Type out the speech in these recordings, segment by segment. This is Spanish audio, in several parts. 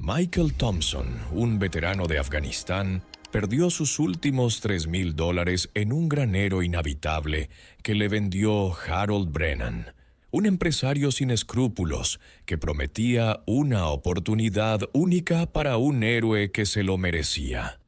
Michael Thompson, un veterano de Afganistán, perdió sus últimos $3,000 en un granero inhabitable que le vendió Harold Brennan, un empresario sin escrúpulos que prometía una oportunidad única para un héroe que se lo merecía.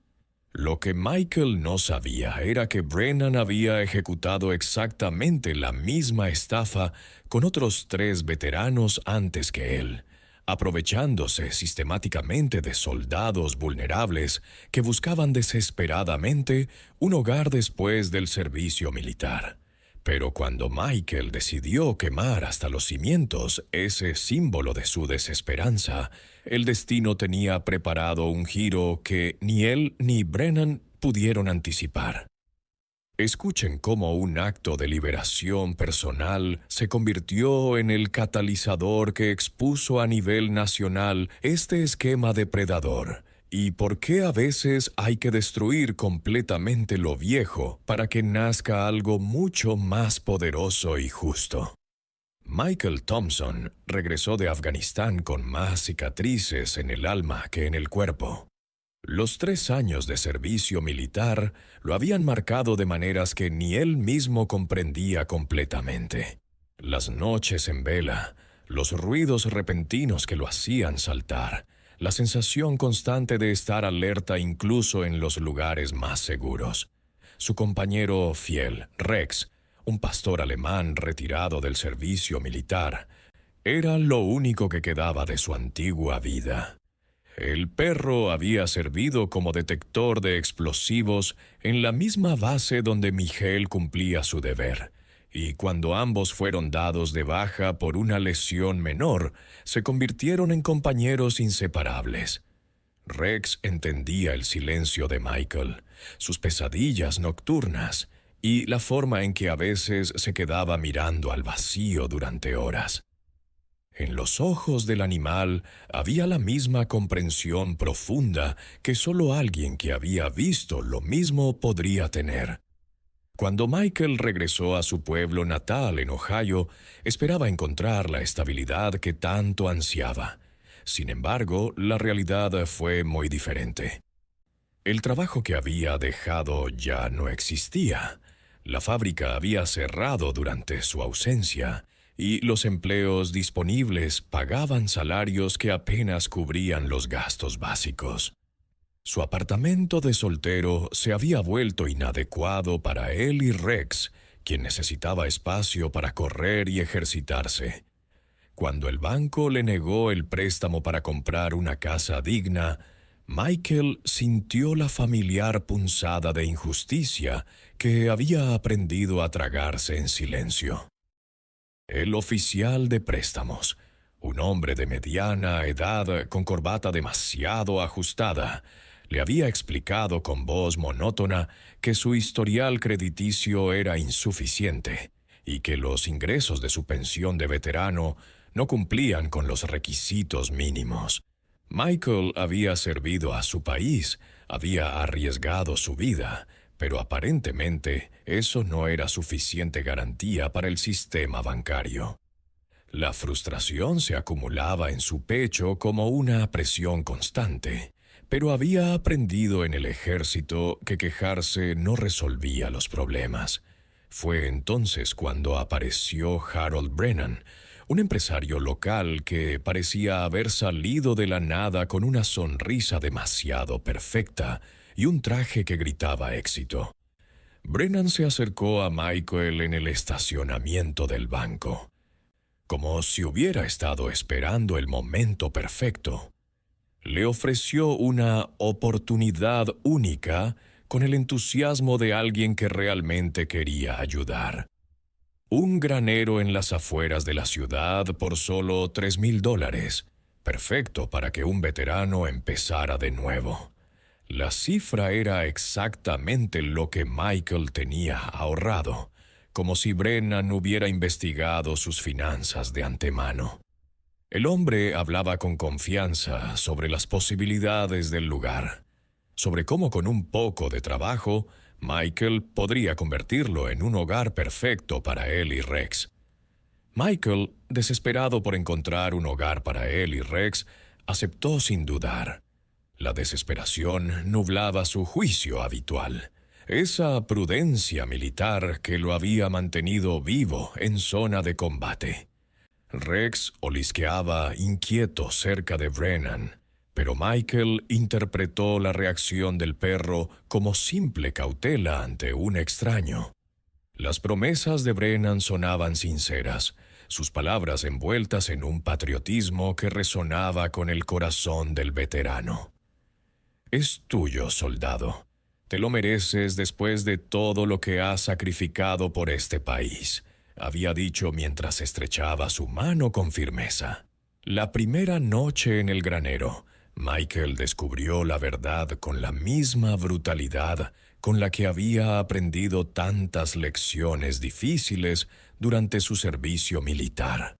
Lo que Michael no sabía era que Brennan había ejecutado exactamente la misma estafa con otros 3 veteranos antes que él, aprovechándose sistemáticamente de soldados vulnerables que buscaban desesperadamente un hogar después del servicio militar. Pero cuando Michael decidió quemar hasta los cimientos ese símbolo de su desesperanza, el destino tenía preparado un giro que ni él ni Brennan pudieron anticipar. Escuchen cómo un acto de liberación personal se convirtió en el catalizador que expuso a nivel nacional este esquema depredador, y por qué a veces hay que destruir completamente lo viejo para que nazca algo mucho más poderoso y justo. Michael Thompson regresó de Afganistán con más cicatrices en el alma que en el cuerpo. Los 3 años de servicio militar lo habían marcado de maneras que ni él mismo comprendía completamente. Las noches en vela, los ruidos repentinos que lo hacían saltar, la sensación constante de estar alerta incluso en los lugares más seguros. Su compañero fiel, Rex, un pastor alemán retirado del servicio militar, era lo único que quedaba de su antigua vida. El perro había servido como detector de explosivos en la misma base donde Miguel cumplía su deber, y cuando ambos fueron dados de baja por una lesión menor, se convirtieron en compañeros inseparables. Rex entendía el silencio de Michael, sus pesadillas nocturnas y la forma en que a veces se quedaba mirando al vacío durante horas. En los ojos del animal había la misma comprensión profunda que solo alguien que había visto lo mismo podría tener. Cuando Michael regresó a su pueblo natal en Ohio, esperaba encontrar la estabilidad que tanto ansiaba. Sin embargo, la realidad fue muy diferente. El trabajo que había dejado ya no existía. La fábrica había cerrado durante su ausencia, y los empleos disponibles pagaban salarios que apenas cubrían los gastos básicos. Su apartamento de soltero se había vuelto inadecuado para él y Rex, quien necesitaba espacio para correr y ejercitarse. Cuando el banco le negó el préstamo para comprar una casa digna, Michael sintió la familiar punzada de injusticia que había aprendido a tragarse en silencio. El oficial de préstamos, un hombre de mediana edad con corbata demasiado ajustada, le había explicado con voz monótona que su historial crediticio era insuficiente y que los ingresos de su pensión de veterano no cumplían con los requisitos mínimos. Michael había servido a su país, había arriesgado su vida, pero aparentemente eso no era suficiente garantía para el sistema bancario. La frustración se acumulaba en su pecho como una presión constante, pero había aprendido en el ejército que quejarse no resolvía los problemas. Fue entonces cuando apareció Harold Brennan, un empresario local que parecía haber salido de la nada con una sonrisa demasiado perfecta y un traje que gritaba éxito. Brennan se acercó a Michael en el estacionamiento del banco, como si hubiera estado esperando el momento perfecto. Le ofreció una oportunidad única con el entusiasmo de alguien que realmente quería ayudar. Un granero en las afueras de la ciudad por solo $3,000, perfecto para que un veterano empezara de nuevo. La cifra era exactamente lo que Michael tenía ahorrado, como si Brennan hubiera investigado sus finanzas de antemano. El hombre hablaba con confianza sobre las posibilidades del lugar, sobre cómo con un poco de trabajo, Michael podría convertirlo en un hogar perfecto para él y Rex. Michael, desesperado por encontrar un hogar para él y Rex, Aceptó sin dudar. La desesperación nublaba su juicio habitual, esa prudencia militar que lo había mantenido vivo en zona de combate. Rex olisqueaba inquieto cerca de Brennan, pero Michael interpretó la reacción del perro como simple cautela ante un extraño. Las promesas de Brennan sonaban sinceras, sus palabras envueltas en un patriotismo que resonaba con el corazón del veterano. «Es tuyo, soldado. Te lo mereces después de todo lo que has sacrificado por este país», había dicho mientras estrechaba su mano con firmeza. La primera noche en el granero, Michael descubrió la verdad con la misma brutalidad con la que había aprendido tantas lecciones difíciles durante su servicio militar.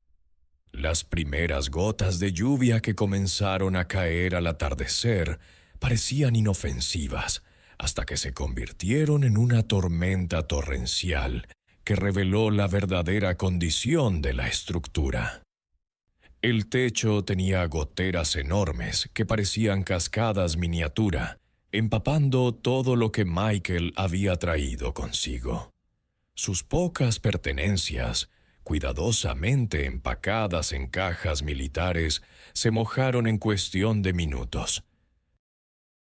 Las primeras gotas de lluvia que comenzaron a caer al atardecer parecían inofensivas, hasta que se convirtieron en una tormenta torrencial que reveló la verdadera condición de la estructura. El techo tenía goteras enormes que parecían cascadas miniatura, empapando todo lo que Michael había traído consigo. Sus pocas pertenencias, cuidadosamente empacadas en cajas militares, se mojaron en cuestión de minutos.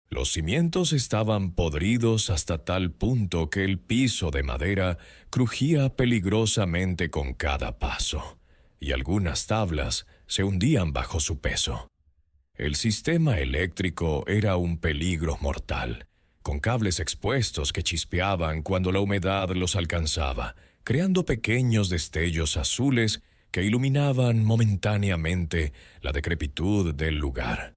Los cimientos estaban podridos hasta tal punto que el piso de madera crujía peligrosamente con cada paso, y algunas tablas se hundían bajo su peso. El sistema eléctrico era un peligro mortal, con cables expuestos que chispeaban cuando la humedad los alcanzaba, creando pequeños destellos azules que iluminaban momentáneamente la decrepitud del lugar.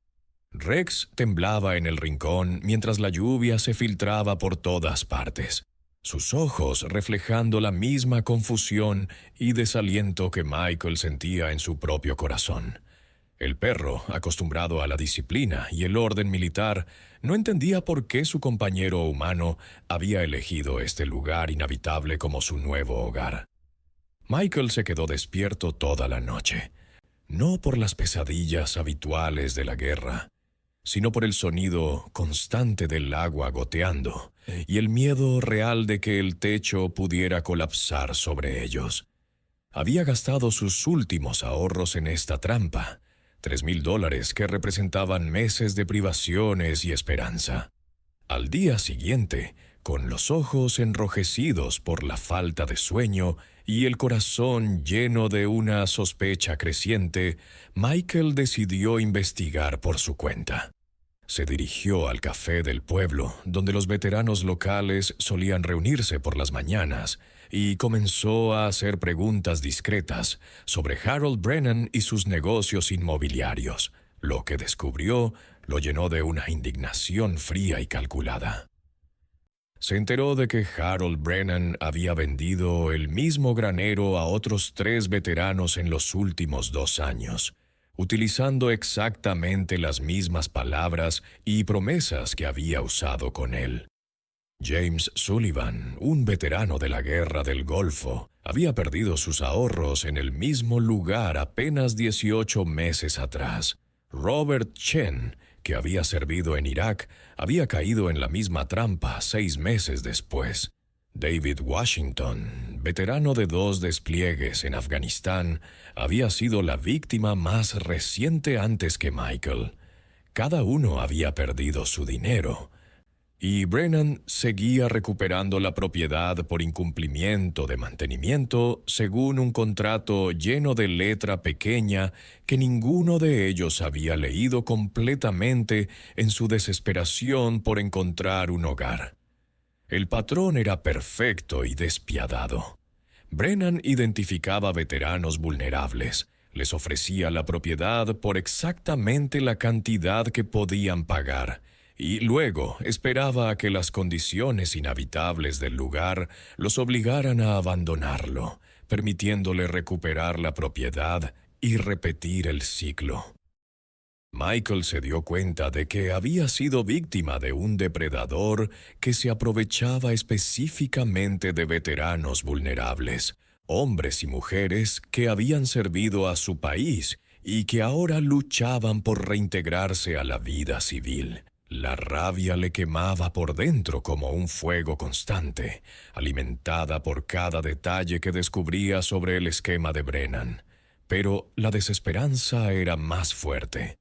Rex temblaba en el rincón mientras la lluvia se filtraba por todas partes, sus ojos reflejando la misma confusión y desaliento que Michael sentía en su propio corazón. El perro, acostumbrado a la disciplina y el orden militar, no entendía por qué su compañero humano había elegido este lugar inhabitable como su nuevo hogar. Michael se quedó despierto toda la noche, no por las pesadillas habituales de la guerra, sino por el sonido constante del agua goteando y el miedo real de que el techo pudiera colapsar sobre ellos. Había gastado sus últimos ahorros en esta trampa, $3,000 que representaban meses de privaciones y esperanza. Al día siguiente, con los ojos enrojecidos por la falta de sueño y el corazón lleno de una sospecha creciente, Michael decidió investigar por su cuenta. Se dirigió al café del pueblo, donde los veteranos locales solían reunirse por las mañanas, y comenzó a hacer preguntas discretas sobre Harold Brennan y sus negocios inmobiliarios. Lo que descubrió lo llenó de una indignación fría y calculada. Se enteró de que Harold Brennan había vendido el mismo granero a otros 3 veteranos en los últimos 2 años, utilizando exactamente las mismas palabras y promesas que había usado con él. James Sullivan, un veterano de la Guerra del Golfo, había perdido sus ahorros en el mismo lugar apenas 18 meses atrás. Robert Chen, que había servido en Irak, había caído en la misma trampa 6 meses después. David Washington, veterano de 2 despliegues en Afganistán, había sido la víctima más reciente antes que Michael. Cada uno había perdido su dinero, y Brennan seguía recuperando la propiedad por incumplimiento de mantenimiento según un contrato lleno de letra pequeña que ninguno de ellos había leído completamente en su desesperación por encontrar un hogar. El patrón era perfecto y despiadado. Brennan identificaba veteranos vulnerables, les ofrecía la propiedad por exactamente la cantidad que podían pagar, y luego esperaba a que las condiciones inhabitables del lugar los obligaran a abandonarlo, permitiéndole recuperar la propiedad y repetir el ciclo. Michael se dio cuenta de que había sido víctima de un depredador que se aprovechaba específicamente de veteranos vulnerables, hombres y mujeres que habían servido a su país y que ahora luchaban por reintegrarse a la vida civil. La rabia le quemaba por dentro como un fuego constante, alimentada por cada detalle que descubría sobre el esquema de Brennan. Pero la desesperanza era más fuerte.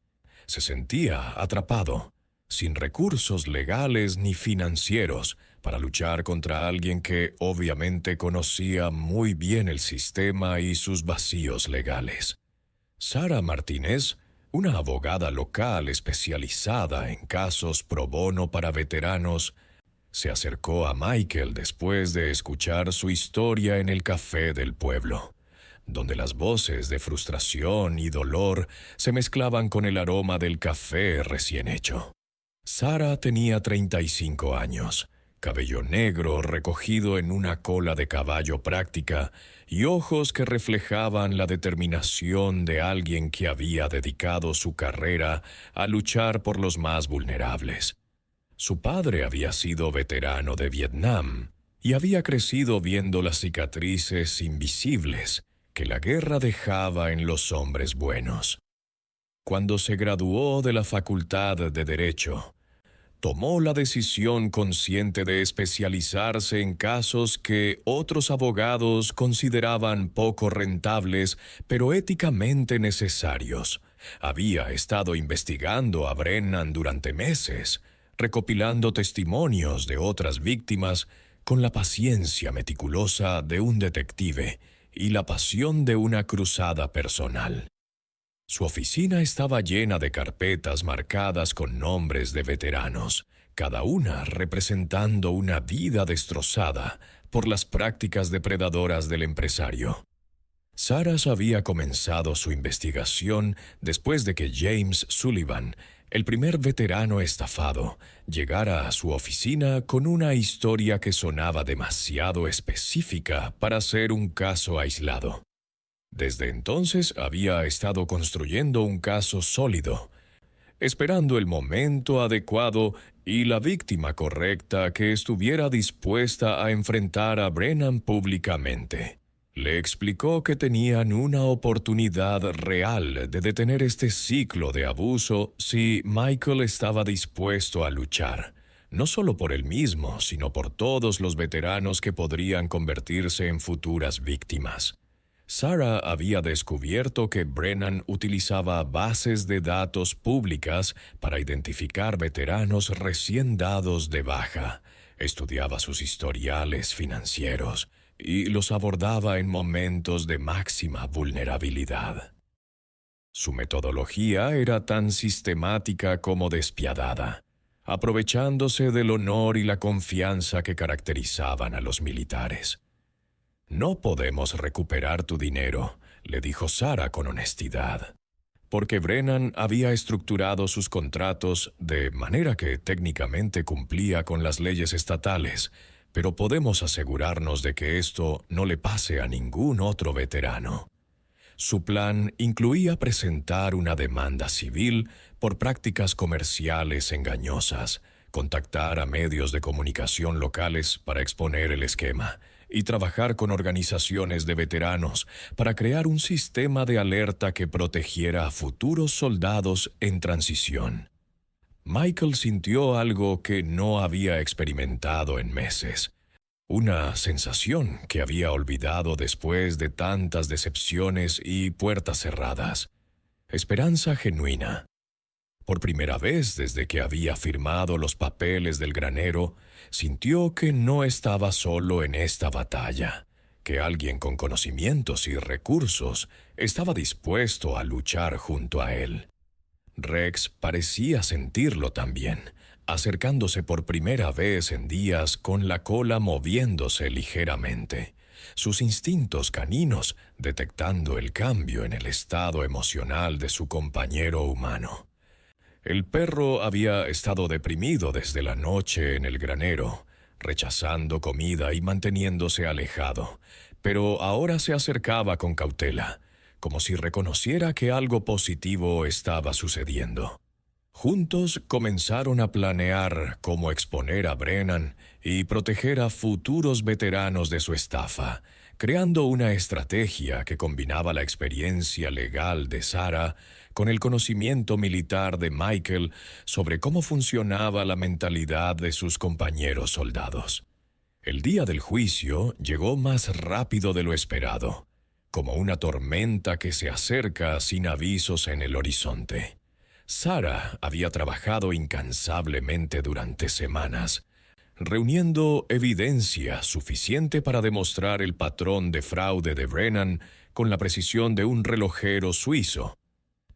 Se sentía atrapado, sin recursos legales ni financieros, para luchar contra alguien que obviamente conocía muy bien el sistema y sus vacíos legales. Sara Martínez, una abogada local especializada en casos pro bono para veteranos, se acercó a Michael después de escuchar su historia en el café del pueblo, donde las voces de frustración y dolor se mezclaban con el aroma del café recién hecho. Sara tenía 35 años, cabello negro recogido en una cola de caballo práctica y ojos que reflejaban la determinación de alguien que había dedicado su carrera a luchar por los más vulnerables. Su padre había sido veterano de Vietnam y había crecido viendo las cicatrices invisibles que la guerra dejaba en los hombres buenos. Cuando se graduó de la Facultad de Derecho, tomó la decisión consciente de especializarse en casos que otros abogados consideraban poco rentables, pero éticamente necesarios. Había estado investigando a Brennan durante meses, recopilando testimonios de otras víctimas con la paciencia meticulosa de un detective y la pasión de una cruzada personal. Su oficina estaba llena de carpetas marcadas con nombres de veteranos, cada una representando una vida destrozada por las prácticas depredadoras del empresario. Saras había comenzado su investigación después de que James Sullivan, el primer veterano estafado, llegara a su oficina con una historia que sonaba demasiado específica para ser un caso aislado. Desde entonces había estado construyendo un caso sólido, esperando el momento adecuado y la víctima correcta que estuviera dispuesta a enfrentar a Brennan públicamente. Le explicó que tenían una oportunidad real de detener este ciclo de abuso si Michael estaba dispuesto a luchar, no solo por él mismo, sino por todos los veteranos que podrían convertirse en futuras víctimas. Sara había descubierto que Brennan utilizaba bases de datos públicas para identificar veteranos recién dados de baja, estudiaba sus historiales financieros y los abordaba en momentos de máxima vulnerabilidad. Su metodología era tan sistemática como despiadada, aprovechándose del honor y la confianza que caracterizaban a los militares. «No podemos recuperar tu dinero», le dijo Sara con honestidad, porque Brennan había estructurado sus contratos de manera que técnicamente cumplía con las leyes estatales, pero podemos asegurarnos de que esto no le pase a ningún otro veterano. Su plan incluía presentar una demanda civil por prácticas comerciales engañosas, contactar a medios de comunicación locales para exponer el esquema, y trabajar con organizaciones de veteranos para crear un sistema de alerta que protegiera a futuros soldados en transición. Michael sintió algo que no había experimentado en meses, una sensación que había olvidado después de tantas decepciones y puertas cerradas. Esperanza genuina. Por primera vez desde que había firmado los papeles del granero, sintió que no estaba solo en esta batalla, que alguien con conocimientos y recursos estaba dispuesto a luchar junto a él. Rex parecía sentirlo también, acercándose por primera vez en días con la cola moviéndose ligeramente, sus instintos caninos detectando el cambio en el estado emocional de su compañero humano. El perro había estado deprimido desde la noche en el granero, rechazando comida y manteniéndose alejado, pero ahora se acercaba con cautela, como si reconociera que algo positivo estaba sucediendo. Juntos comenzaron a planear cómo exponer a Brennan y proteger a futuros veteranos de su estafa, creando una estrategia que combinaba la experiencia legal de Sarah con el conocimiento militar de Michael sobre cómo funcionaba la mentalidad de sus compañeros soldados. El día del juicio llegó más rápido de lo esperado, como una tormenta que se acerca sin avisos en el horizonte. Sarah había trabajado incansablemente durante semanas, reuniendo evidencia suficiente para demostrar el patrón de fraude de Brennan con la precisión de un relojero suizo.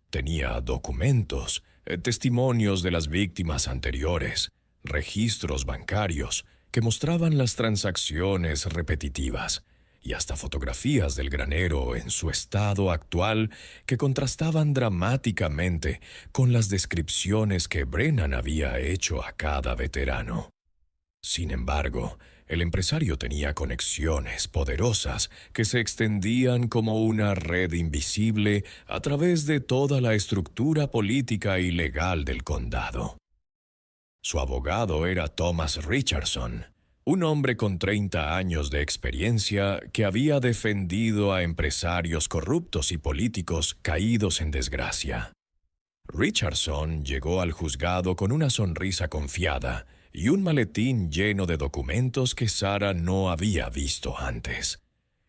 Tenía documentos, testimonios de las víctimas anteriores, registros bancarios que mostraban las transacciones repetitivas y hasta fotografías del granero en su estado actual que contrastaban dramáticamente con las descripciones que Brennan había hecho a cada veterano. Sin embargo, el empresario tenía conexiones poderosas que se extendían como una red invisible a través de toda la estructura política y legal del condado. Su abogado era Thomas Richardson, un hombre con 30 años de experiencia que había defendido a empresarios corruptos y políticos caídos en desgracia. Richardson llegó al juzgado con una sonrisa confiada y un maletín lleno de documentos que Sarah no había visto antes.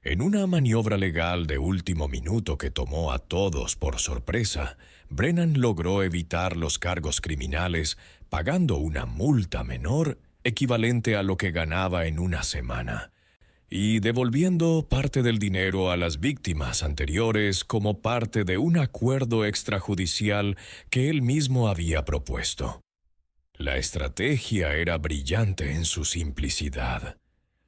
En una maniobra legal de último minuto que tomó a todos por sorpresa, Brennan logró evitar los cargos criminales pagando una multa menor equivalente a lo que ganaba en una semana, y devolviendo parte del dinero a las víctimas anteriores como parte de un acuerdo extrajudicial que él mismo había propuesto. La estrategia era brillante en su simplicidad.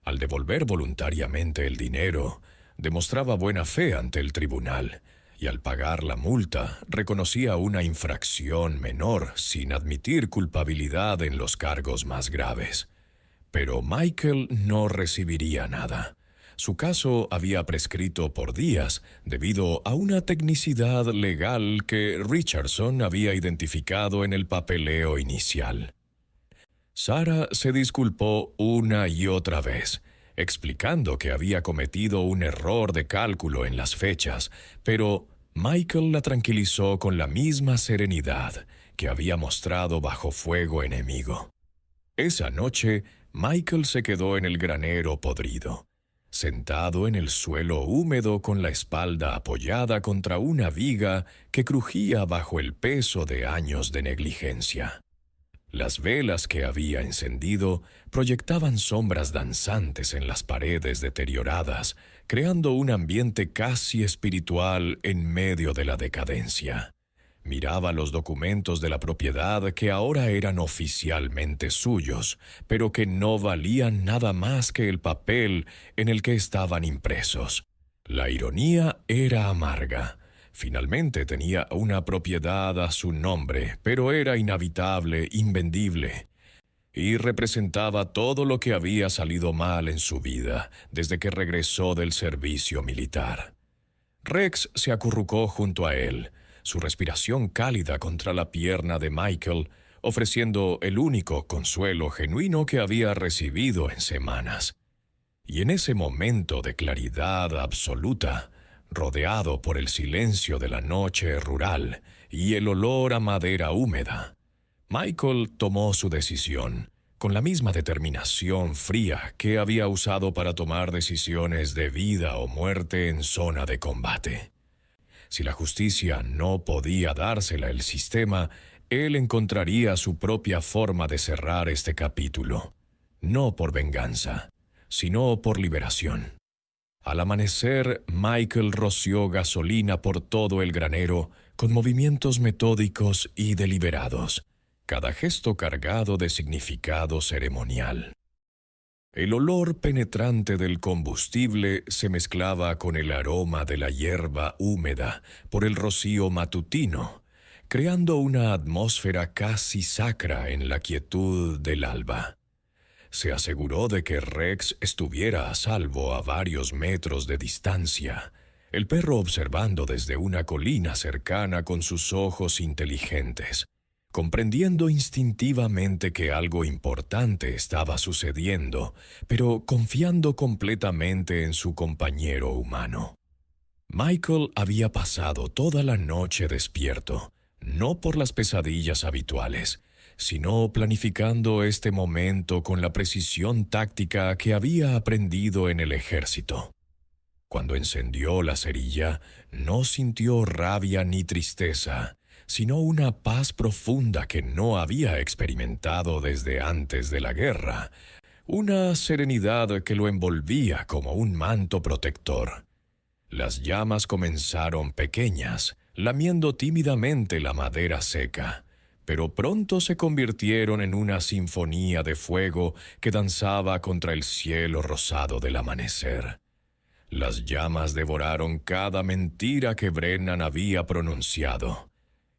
Al devolver voluntariamente el dinero, demostraba buena fe ante el tribunal, y al pagar la multa, reconocía una infracción menor sin admitir culpabilidad en los cargos más graves. Pero Michael no recibiría nada. Su caso había prescrito por días debido a una tecnicidad legal que Richardson había identificado en el papeleo inicial. Sarah se disculpó una y otra vez, explicando que había cometido un error de cálculo en las fechas, pero Michael la tranquilizó con la misma serenidad que había mostrado bajo fuego enemigo. Esa noche, Michael se quedó en el granero podrido, sentado en el suelo húmedo con la espalda apoyada contra una viga que crujía bajo el peso de años de negligencia. Las velas que había encendido proyectaban sombras danzantes en las paredes deterioradas, creando un ambiente casi espiritual en medio de la decadencia. Miraba los documentos de la propiedad que ahora eran oficialmente suyos, pero que no valían nada más que el papel en el que estaban impresos. La ironía era amarga. Finalmente tenía una propiedad a su nombre, pero era inhabitable, invendible, y representaba todo lo que había salido mal en su vida desde que regresó del servicio militar. Rex se acurrucó junto a él, su respiración cálida contra la pierna de Michael, ofreciendo el único consuelo genuino que había recibido en semanas. Y en ese momento de claridad absoluta, rodeado por el silencio de la noche rural y el olor a madera húmeda, Michael tomó su decisión, con la misma determinación fría que había usado para tomar decisiones de vida o muerte en zona de combate. Si la justicia no podía dársela el sistema, él encontraría su propia forma de cerrar este capítulo, no por venganza, sino por liberación. Al amanecer, Michael roció gasolina por todo el granero con movimientos metódicos y deliberados, cada gesto cargado de significado ceremonial. El olor penetrante del combustible se mezclaba con el aroma de la hierba húmeda por el rocío matutino, creando una atmósfera casi sacra en la quietud del alba. Se aseguró de que Rex estuviera a salvo a varios metros de distancia, el perro observando desde una colina cercana con sus ojos inteligentes, comprendiendo instintivamente que algo importante estaba sucediendo, pero confiando completamente en su compañero humano. Michael había pasado toda la noche despierto, no por las pesadillas habituales, sino planificando este momento con la precisión táctica que había aprendido en el ejército. Cuando encendió la cerilla, no sintió rabia ni tristeza, sino una paz profunda que no había experimentado desde antes de la guerra, una serenidad que lo envolvía como un manto protector. Las llamas comenzaron pequeñas, lamiendo tímidamente la madera seca, pero pronto se convirtieron en una sinfonía de fuego que danzaba contra el cielo rosado del amanecer. Las llamas devoraron cada mentira que Brennan había pronunciado,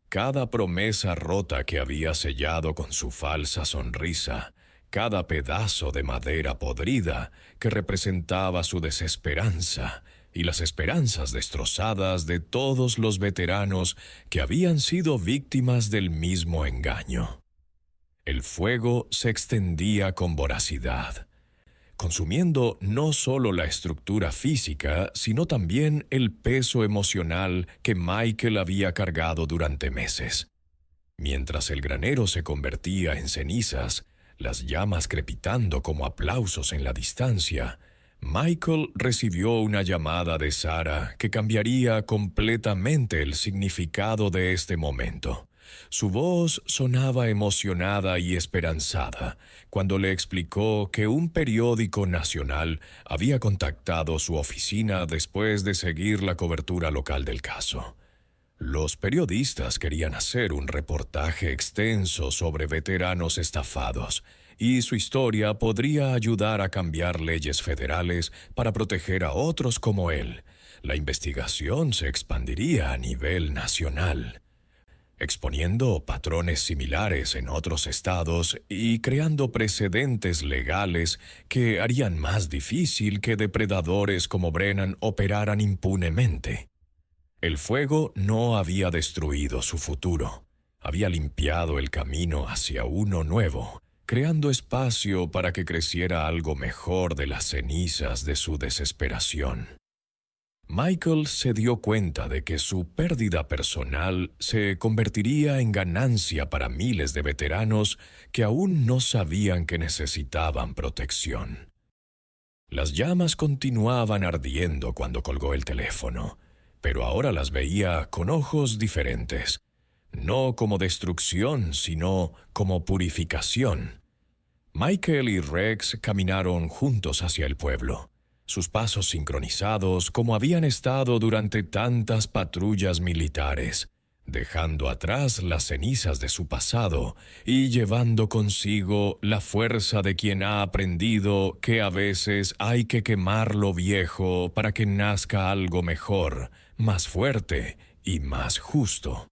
cada promesa rota que había sellado con su falsa sonrisa, cada pedazo de madera podrida que representaba su desesperanza y las esperanzas destrozadas de todos los veteranos que habían sido víctimas del mismo engaño. El fuego se extendía con voracidad, consumiendo no solo la estructura física, sino también el peso emocional que Michael había cargado durante meses. Mientras el granero se convertía en cenizas, las llamas crepitando como aplausos en la distancia, Michael recibió una llamada de Sarah que cambiaría completamente el significado de este momento. Su voz sonaba emocionada y esperanzada cuando le explicó que un periódico nacional había contactado su oficina después de seguir la cobertura local del caso. Los periodistas querían hacer un reportaje extenso sobre veteranos estafados, y su historia podría ayudar a cambiar leyes federales para proteger a otros como él. La investigación se expandiría a nivel nacional, exponiendo patrones similares en otros estados y creando precedentes legales que harían más difícil que depredadores como Brennan operaran impunemente. El fuego no había destruido su futuro, había limpiado el camino hacia uno nuevo, creando espacio para que creciera algo mejor de las cenizas de su desesperación. Michael se dio cuenta de que su pérdida personal se convertiría en ganancia para miles de veteranos que aún no sabían que necesitaban protección. Las llamas continuaban ardiendo cuando colgó el teléfono, pero ahora las veía con ojos diferentes, no como destrucción, sino como purificación. Michael y Rex caminaron juntos hacia el pueblo, sus pasos sincronizados como habían estado durante tantas patrullas militares, dejando atrás las cenizas de su pasado y llevando consigo la fuerza de quien ha aprendido que a veces hay que quemar lo viejo para que nazca algo mejor, más fuerte y más justo.